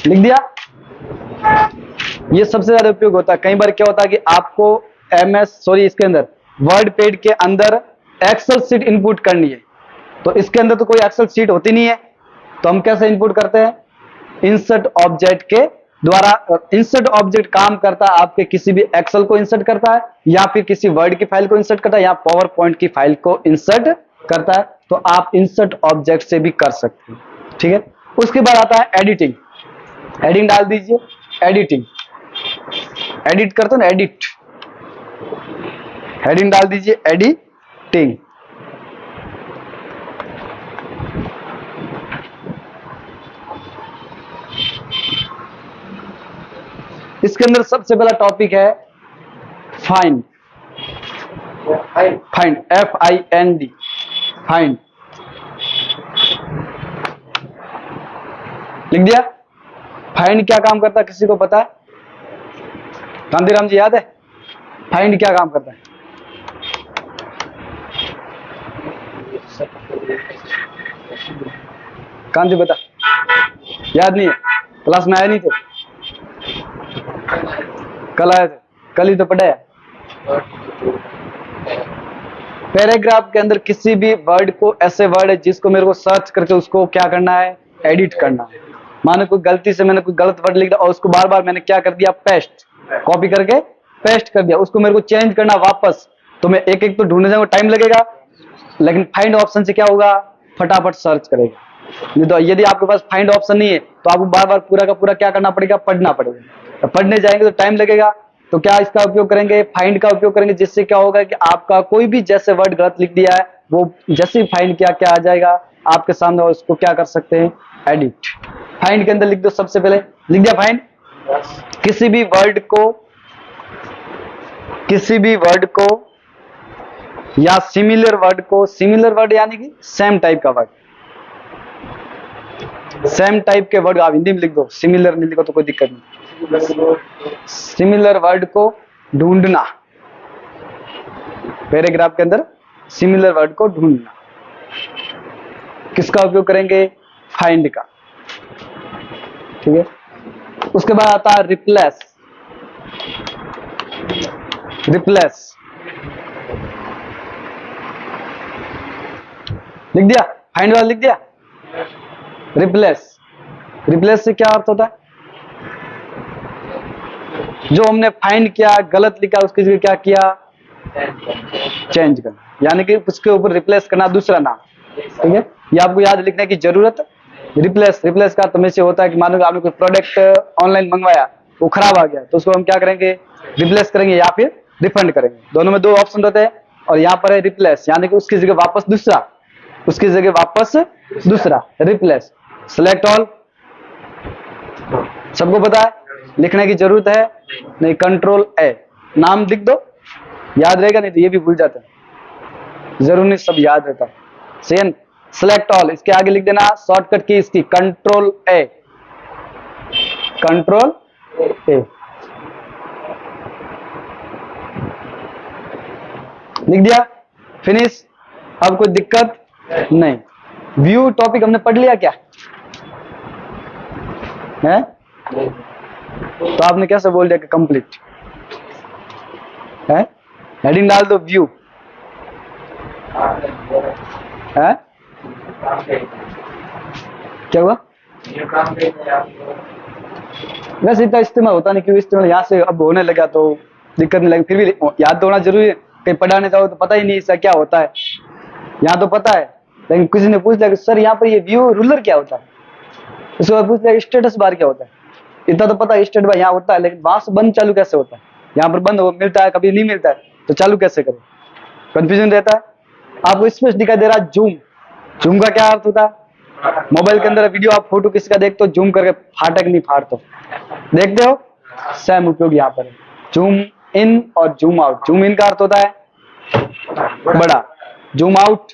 लिख दिया? ये सबसे ज्यादा उपयोग होता है। कई बार क्या होता है कि आपको इसके अंदर वर्ड पैड के अंदर एक्सेल शीट इनपुट करनी है, तो इसके अंदर तो कोई एक्सेल शीट होती नहीं है, तो हम कैसे इनपुट करते हैं? इंसर्ट ऑब्जेक्ट के द्वारा। इंसर्ट ऑब्जेक्ट काम करता है आपके किसी भी एक्सेल को इंसर्ट करता है, या फिर किसी वर्ड की फाइल को इंसर्ट करता है, या पावर पॉइंट की फाइल को इंसर्ट करता है। तो आप इंसर्ट ऑब्जेक्ट से भी कर सकते हैं। ठीक है, उसके बाद आता है एडिटिंग। हेडिंग डाल दीजिए, एडिटिंग। एडिट करते हो ना, एडिट। हेडिंग डाल दीजिए, एडिटिंग। इसके अंदर सबसे पहला टॉपिक है फाइंड। Find, FIND, find. लिख दिया? फाइंड क्या काम करता है, किसी को पता है? कांतिराम जी याद है फाइंड क्या काम करता है? कांति बता, याद नहीं है? क्लास में आए नहीं थे? कल आए थे? कल ही तो पढ़ा है। पैराग्राफ के अंदर किसी भी वर्ड को, ऐसे वर्ड है जिसको मेरे को सर्च करके उसको क्या करना है? एडिट करना है। मानो कोई गलती से मैंने कोई गलत वर्ड लिख दिया और उसको बार बार मैंने क्या कर दिया? पेस्ट, कॉपी करके पेस्ट कर दिया। उसको मेरे को चेंज करना वापस, तो मैं एक एक तो ढूंढने जाऊंगा, टाइम लगेगा। लेकिन फाइंड ऑप्शन से क्या होगा? फटाफट सर्च करेगा। नहीं तो यदि आपके पास फाइंड ऑप्शन नहीं है तो आपको बार बार पूरा का पूरा क्या करना पड़ेगा? पढ़ना पड़ेगा। पढ़ने जाएंगे तो टाइम लगेगा। तो क्या इसका उपयोग करेंगे? फाइंड का उपयोग करेंगे, जिससे क्या होगा कि आपका कोई भी जैसे वर्ड गलत लिख दिया है, वो जैसे ही फाइंड किया क्या आ जाएगा आपके सामने, और उसको क्या कर सकते हैं? एडिट। फाइंड के अंदर लिख दो सबसे पहले, लिख दिया फाइंड। किसी भी वर्ड को, किसी भी वर्ड को या सिमिलर वर्ड को, सिमिलर वर्ड यानी कि सेम टाइप का वर्ड, सेम टाइप के वर्ड आप हिंदी में लिख दो, सिमिलर नहीं लिखो तो कोई दिक्कत नहीं। सिमिलर वर्ड को ढूंढना, पैराग्राफ के अंदर सिमिलर वर्ड को ढूंढना। किसका उपयोग करेंगे? फाइंड का। ठीक है, उसके बाद आता है रिप्लेस। रिप्लेस लिख दिया? फाइंड वाला लिख दिया? रिप्लेस, रिप्लेस से क्या अर्थ होता है? जो हमने फाइंड किया, गलत लिखा, उसकी जगह क्या किया? चेंज करना, यानी कि उसके ऊपर रिप्लेस करना दूसरा नाम। ठीक है, ये आपको याद लिखने की जरूरत। रिप्लेस, रिप्लेस का तुम्हें से होता है कि मानो कि आपने कोई प्रोडक्ट ऑनलाइन मंगवाया, वो खराब आ गया, तो उसको हम क्या करेंगे, रिप्लेस करेंगे या फिर रिफंड करेंगे। दोनों में दो ऑप्शन रहते हैं, और यहाँ पर है रिप्लेस, यानी कि उसकी जगह वापस दूसरा, उसकी जगह वापस दूसरा, रिप्लेस। सिलेक्ट ऑल, सबको पता है, लिखने की जरूरत है नहीं। कंट्रोल ए, नाम लिख दो, याद रहेगा, नहीं तो ये भी भूल जाते हैं, जरूर नहीं सब याद रहता है। सेन सिलेक्ट ऑल, इसके आगे लिख देना शॉर्टकट की इसकी कंट्रोल ए, कंट्रोल ए लिख दिया, फिनिश। अब कोई दिक्कत नहीं। व्यू टॉपिक हमने पढ़ लिया क्या है? तो आपने कैसे बोल दिया कि कंप्लीट है? हेडिंग डाल दो व्यू है, क्या हुआ? वैसे इतना इस्तेमाल होता नहीं, क्यों इस्तेमाल यहाँ से अब होने लगा तो दिक्कत नहीं लगी, फिर भी याद तो होना जरूरी है। कहीं पढ़ाने जाओ तो पता ही नहीं इसका क्या होता है, यहाँ तो पता है, लेकिन किसी ने पूछ लिया कि सर यहाँ पर ये व्यू रूलर क्या होता है, उसके बाद पूछ लिया स्टेटस बार क्या होता है। इतना तो पता है स्टेटस बार यहाँ होता है, लेकिन वहां से बंद चालू कैसे होता है, यहाँ पर बंद हो मिलता है, कभी नहीं मिलता है, तो चालू कैसे करें, कंफ्यूजन रहता है। आपको स्पेस दिखाई दे रहा है जूम, जूम का क्या अर्थ होता है? मोबाइल के अंदर वीडियो आप फोटो किसी का देखते हो, जूम करके फाटक नहीं फाड़ते, देखते हो, सेम उपयोग यहाँ पर है। जूम इन और जूम आउट, जूम इन का अर्थ होता है बड़ा, जूम आउट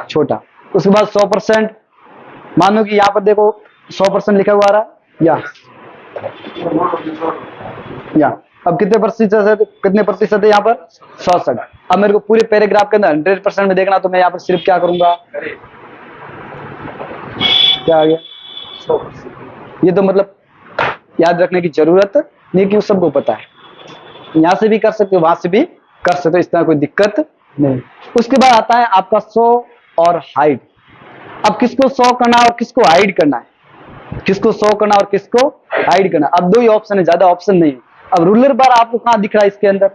छोटा। उसके बाद 100%, मानो कि यहाँ पर देखो 100% लिखा हुआ आ रहा है, या अब कितने प्रतिशत है यहाँ पर? 67। अब मेरे को पूरे पैराग्राफ के अंदर 100% में देखना, तो मैं यहाँ पर सिर्फ क्या करूंगा, क्या आ गया 100%। ये तो मतलब याद रखने की जरूरत नहीं, कि सबको पता है, यहाँ से भी कर सकते हो, वहां से भी कर सकते हो, इस तरह कोई दिक्कत नहीं। उसके बाद आता है आपका शो और हाइड। अब किसको शो करना और किसको हाइड करना है, किसको शो करना और किसको हाइड करना। अब दो ही ऑप्शन है, ज्यादा ऑप्शन नहीं है। अब रूलर बार आपको कहां दिख रहा है इसके अंदर?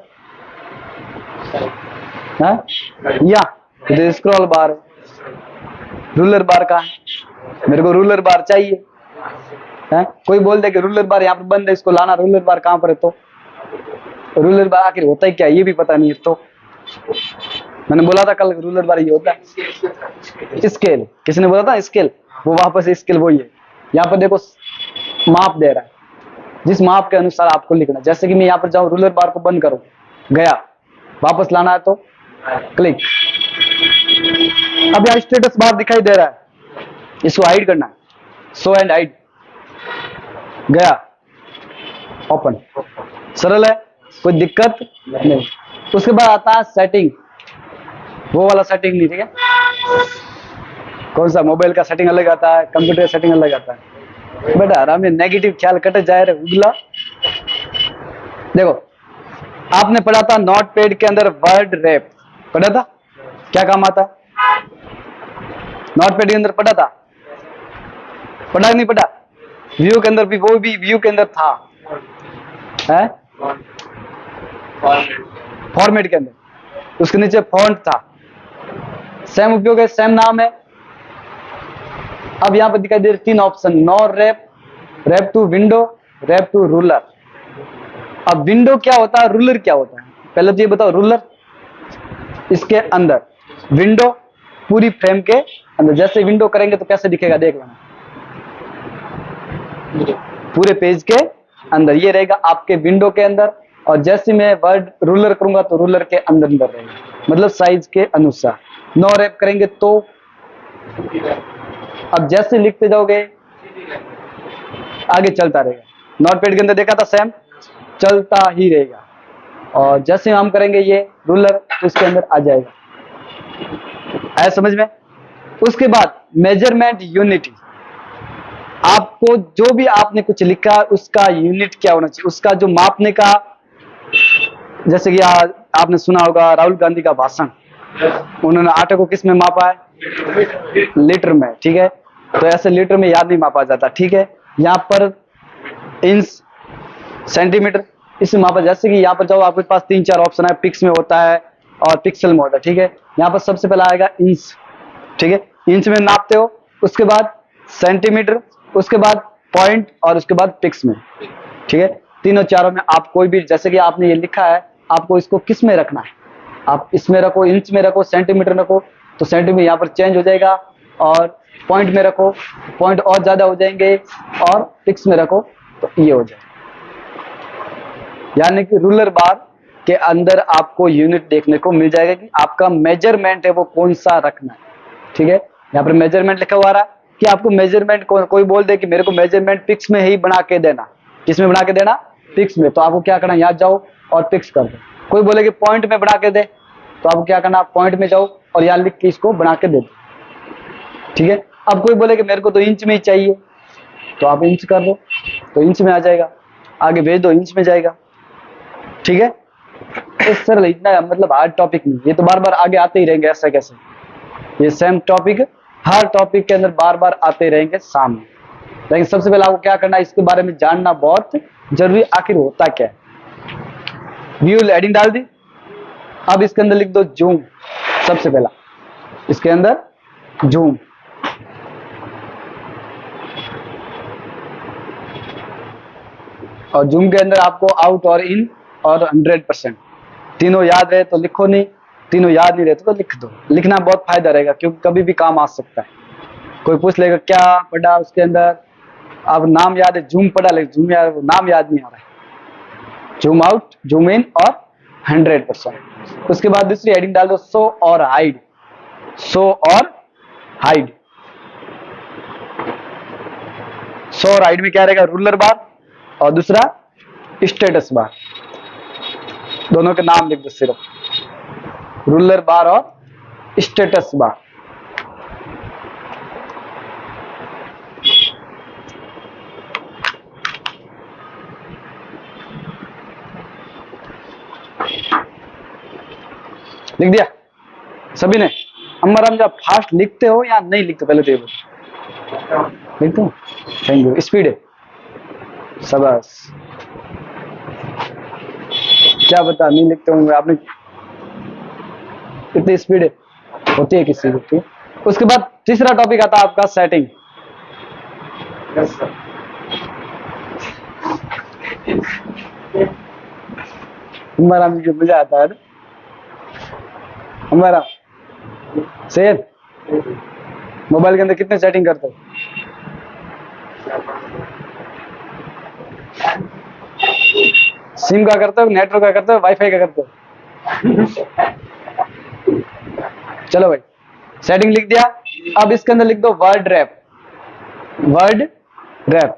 या स्क्रॉल बार, रूलर बार का मेरे को रूलर बार चाहिए है। कोई बोल दे कि रूलर बार यहाँ पर बंद है, इसको लाना, रूलर बार कहां पर है? तो रूलर बार आखिर होता है क्या, ये भी पता नहीं है। तो मैंने बोला था कल रूलर बार ये होता है स्केल, किसने बोला था स्केल? वो वापस स्केल वही है। यहाँ पर देखो माप दे रहा है, जिस माप के अनुसार आपको लिखना। जैसे कि मैं यहाँ पर जाऊं, रूलर बार को बंद करूं, गया, वापस लाना है तो क्लिक। अब यहाँ स्टेटस बार दिखाई दे रहा है, इसको हाइड करना है, शो एंड हाइड, गया, ओपन, सरल है, कोई दिक्कत नहीं। उसके बाद आता है सेटिंग, वो वाला सेटिंग नहीं, ठीक है? कौन सा? मोबाइल का सेटिंग अलग आता है, कंप्यूटर का सेटिंग अलग आता है। बेटा आराम, नेगेटिव ख्याल कट जाए रे उगला। देखो आपने पढ़ा था नोटपैड के अंदर वर्ड रैप, पढ़ा था, क्या काम आता है? नोटपैड के अंदर पढ़ा था, पढ़ा नहीं पढ़ा? व्यू के अंदर भी, वो भी व्यू के अंदर था, है फॉर्मेट के अंदर, उसके नीचे फॉन्ट था, सेम उपयोग है, सेम नाम है। अब यहाँ पर दिखाई दे रहे 3 option, no wrap, wrap to window, wrap to ruler. अब विंडो क्या होता है, रूलर क्या होता है? पहले तो ये बताओ, रूलर इसके अंदर, विंडो पूरी फ्रेम के अंदर। जैसे विंडो करेंगे तो कैसे दिखेगा, देख लेना, पूरे पेज के अंदर ये रहेगा आपके विंडो के अंदर। और जैसे मैं वर्ड रूलर करूंगा तो रूलर के अंदर अंदर रहेगा, मतलब साइज के अनुसार। नो रैप करेंगे तो अब जैसे लिखते जाओगे आगे चलता रहेगा। नोटपैड के अंदर देखा था, सेम चलता ही रहेगा। और जैसे हम करेंगे ये रूलर, तो उसके अंदर आ जाएगा। आया समझ में? उसके बाद मेजरमेंट यूनिटी, आपको जो भी आपने कुछ लिखा उसका यूनिट क्या होना चाहिए, उसका जो मापने का। जैसे कि आपने सुना होगा राहुल गांधी का भाषण, उन्होंने आटे को किस में मापा है? लीटर में, ठीक है? तो ऐसे लीटर में याद नहीं मापा जाता, ठीक है? यहाँ पर इंच, सेंटीमीटर, इसमें मापा। जैसे कि यहाँ पर जाओ, आपके पास 3-4 ऑप्शन है, पिक्स में होता है और पिक्सल में होता है, ठीक है? यहाँ पर सबसे पहले आएगा इंच, ठीक है, इंच में नापते हो, उसके बाद सेंटीमीटर, उसके बाद पॉइंट और उसके बाद पिक्स में। ठीक है, तीनों चारों में आप कोई भी, जैसे कि आपने ये लिखा है, आपको इसको किस में रखना है, आप इसमें रखो, इंच में रखो, सेंटीमीटर रखो, तो सेंटीमीटर यहाँ पर चेंज हो जाएगा, और पॉइंट में रखो, पॉइंट और ज्यादा हो जाएंगे, और पिक्स में रखो तो ये हो जाएगा। यानी कि रूलर बार के अंदर आपको यूनिट देखने को मिल जाएगा कि आपका मेजरमेंट है वो कौन सा रखना है। ठीक है, यहाँ पर मेजरमेंट लिखा हुआ रहा कि आपको मेजरमेंट, कोई बोल दे कि मेरे को मेजरमेंट पिक्स में ही बना के देना, किसमें बना के देना, पिक्स में, तो आपको क्या करना, यहाँ जाओ और पिक्स कर दो। कोई बोले कि पॉइंट में बना के दे, तो आपको क्या करना, पॉइंट में जाओ और यहाँ लिख के इसको बना के दे दो। ठीक है, अब कोई बोले कि मेरे को तो इंच में ही चाहिए, तो आप इंच कर दो, तो इंच में आ जाएगा, आगे भेज दो, इंच में जाएगा। ठीक है, इस सरल, इतना मतलब हार्ड टॉपिक नहीं, ये तो बार बार आगे आते ही रहेंगे, ऐसा कैसे, ये सेम टॉपिक हर टॉपिक के अंदर बार बार आते रहेंगे सामने। लेकिन सबसे पहले आपको क्या करना है, इसके बारे में जानना बहुत जरूरी, आखिर होता क्या है। व्यू हेडिंग डाल दी, अब इसके अंदर लिख दो जूम, सबसे पहला इसके अंदर जूम। और जूम के अंदर आपको आउट और इन और 100%, तीनों याद रहे तो लिखो, नहीं तीनों याद नहीं रहते तो लिख दो। लिखना बहुत फायदा रहेगा, क्योंकि कभी भी काम आ सकता है। कोई पूछ लेगा क्या पढ़ा उसके अंदर, अब नाम याद है, जूम पढ़ा, लेकिन जूम याद, नाम याद नहीं आ रहा है। जूम आउट, जूम इन और 100%। उसके बाद दूसरी हेडिंग डाल दो, शो और हाइड। शो और हाइड, शो और हाइड में क्या रहेगा, रूलर बार और दूसरा स्टेटस बार, दोनों के नाम लिख दो सिर्फ, रूलर बार और स्टेटस बार। लिख दिया सभी ने? अम्मा राम, जब फास्ट लिखते हो या नहीं लिखते, पहले तो ये बताओ। लिखते हो, थैंक यू, स्पीड है, शाबाश। क्या बता, नहीं लिखते होंगे आपने, कितनी स्पीड है होती है किसी की। उसके बाद तीसरा टॉपिक आता है आपका सेटिंग। हमारा मुझे मजा आता है ना, हमारा शेर। मोबाइल के अंदर कितने सेटिंग करते हो? सिम का करते हो, नेटवर्क का करते हो, वाईफाई का करते हो? चलो भाई, सेटिंग लिख दिया। अब इसके अंदर लिख दो वर्ड रैप। वर्ड रैप,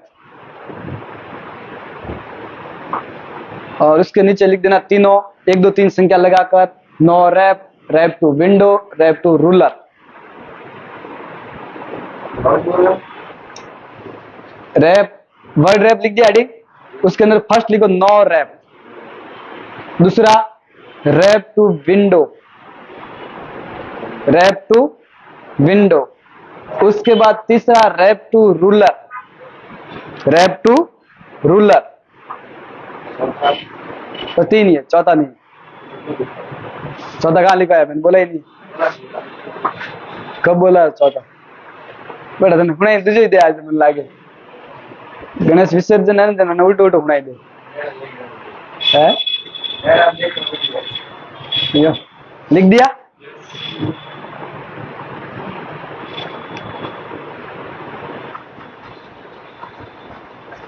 और उसके नीचे लिख देना तीनों 1 2 3 संख्या लगाकर, no wrap, wrap to window, wrap to ruler. Wrap, word wrap लिख दिया हेडिंग, उसके अंदर फर्स्ट लिखो नो रैप, दूसरा wrap to window, wrap to window, उसके बाद तीसरा wrap to ruler, wrap to ruler. तो 3 ही है, चौथा नहीं। चौथा कहाँ लिखा है, मैंने बोला ही नहीं। कब बोला चौथा? बेटा तने हुणे तुझे दे, आज मन लागे गणेश विसर्जन है ना, तने उल्टो उल्टो हुणाई दे है। लिख दिया?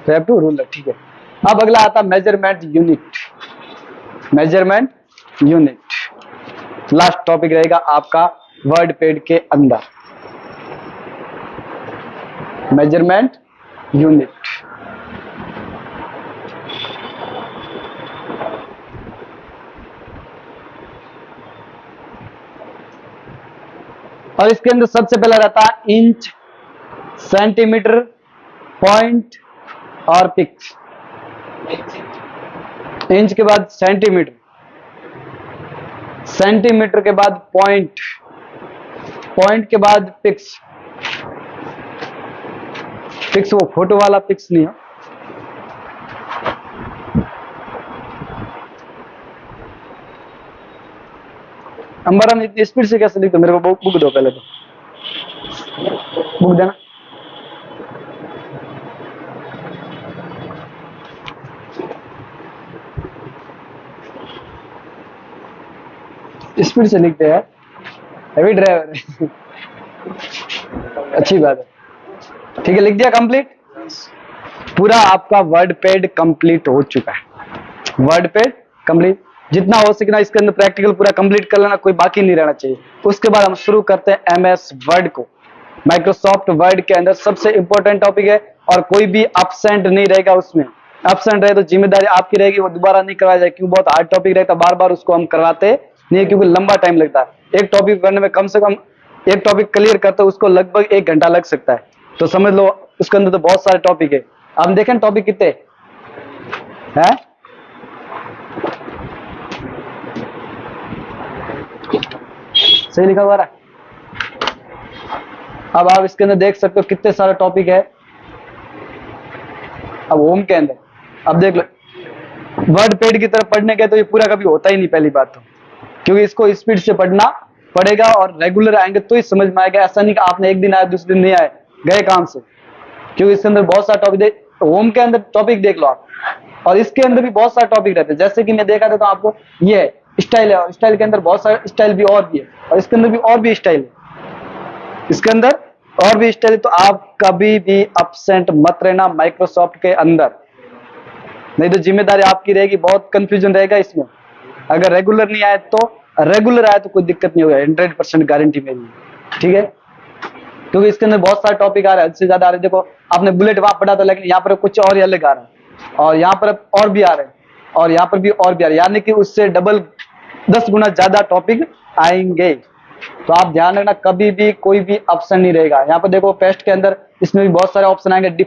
रैप टू रूलर, ठीक है। अब अगला आता measurement unit. Measurement unit last topic रहेगा आपका वर्ड पेड के अंदर। मेजरमेंट यूनिट, और इसके अंदर सबसे पहला रहता है इंच, सेंटीमीटर, पॉइंट और पिक्स। इंच के बाद सेंटीमीटर, सेंटीमीटर के बाद पॉइंट, पॉइंट के बाद पिक्स। पिक्स वो फोटो वाला पिक्स नहीं है। अंबाराम इतनी स्पीड से कैसे लिखते, मेरे को बुक दो पहले तो। बुक देना। स्पीड से लिखते हैं, हैवी ड्राइवर है। अच्छी बात है। ठीक है, लिख दिया कंप्लीट। पूरा आपका वर्ड पैड कंप्लीट हो चुका है। वर्ड पैड कंप्लीट, जितना हो सके ना इसके अंदर प्रैक्टिकल पूरा कंप्लीट कर लेना, कोई बाकी नहीं रहना चाहिए। उसके बाद हम शुरू करते हैं MS वर्ड को। माइक्रोसॉफ्ट वर्ड के अंदर सबसे इंपॉर्टेंट टॉपिक है, और कोई भी अपसेंट नहीं रहेगा उसमें। अपसेंट रहे तो जिम्मेदारी आपकी रहेगी, वो दोबारा नहीं करवाया जाए, क्यों बहुत हार्ड टॉपिक रहता है, बार बार उसको हम करवाते नहीं है, क्योंकि लंबा टाइम लगता है। एक टॉपिक करने में कम से कम, एक टॉपिक क्लियर करते उसको लगभग 1 घंटा लग सकता है। तो समझ लो उसके अंदर तो बहुत सारे टॉपिक है। अब देखें टॉपिक कितने हैं। सही लिखा हुआ है। अब आप इसके अंदर देख सकते हो कितने सारे टॉपिक है। अब होम के अंदर अब देख लो, वर्ड पैड की तरफ पढ़ने के तो ये पूरा कभी होता ही नहीं, पहली बात तो, क्योंकि इसको स्पीड से पढ़ना पड़ेगा और रेगुलर आएंगे तो ही समझ में आएगा। ऐसा नहीं कि आपने एक दिन आया दूसरे दिन नहीं आए, गए काम से, क्योंकि इसके अंदर बहुत सारा टॉपिक होम के अंदर टॉपिक देख लो आप, और इसके अंदर भी बहुत सारे टॉपिक रहते हैं। जैसे कि मैं देखा था तो आपको ये स्टाइल है, और स्टाइल के अंदर बहुत सारे स्टाइल भी और भी है, और इसके अंदर भी और भी स्टाइल है, इसके अंदर और भी स्टाइल। तो आप कभी भी अपसेंट मत रहना माइक्रोसॉफ्ट के अंदर, नहीं तो जिम्मेदारी आपकी रहेगी, बहुत कंफ्यूजन रहेगा इसमें। अगर रेगुलर नहीं आए तो, रेगुलर आए तो कोई दिक्कत नहीं होगा, 100% गारंटी मेरी, ठीक है। क्योंकि इसके अंदर बहुत सारे टॉपिक आ रहे हैं, हद से ज्यादा आ रहे हैं। देखो आपने बुलेट वहां पढ़ा था, लेकिन यहाँ पर कुछ और ही अलग आ रहा है, और यहाँ पर और भी आ रहे हैं, और यहाँ पर भी और भी आ रहे हैं, यानी कि उससे डबल 10 गुना ज्यादा टॉपिक आएंगे। तो आप ध्यान रखना, कभी भी कोई भी ऑप्शन नहीं रहेगा। यहाँ पर देखो पेस्ट के अंदर इसमें भी बहुत सारे ऑप्शन आएंगे।